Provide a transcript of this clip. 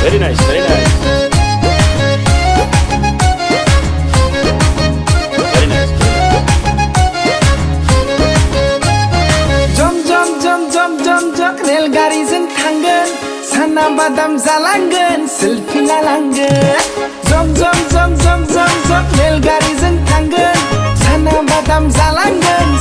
Very nice, very nice. Very nice. जम जम जम जम जम जम रेलगारिजों थांगोन साना बादाम जालांगोन सेलफि लालांगोन जम जम जम जम जम जम रेलगारिजों थांगोन साना बादाम जालांगोन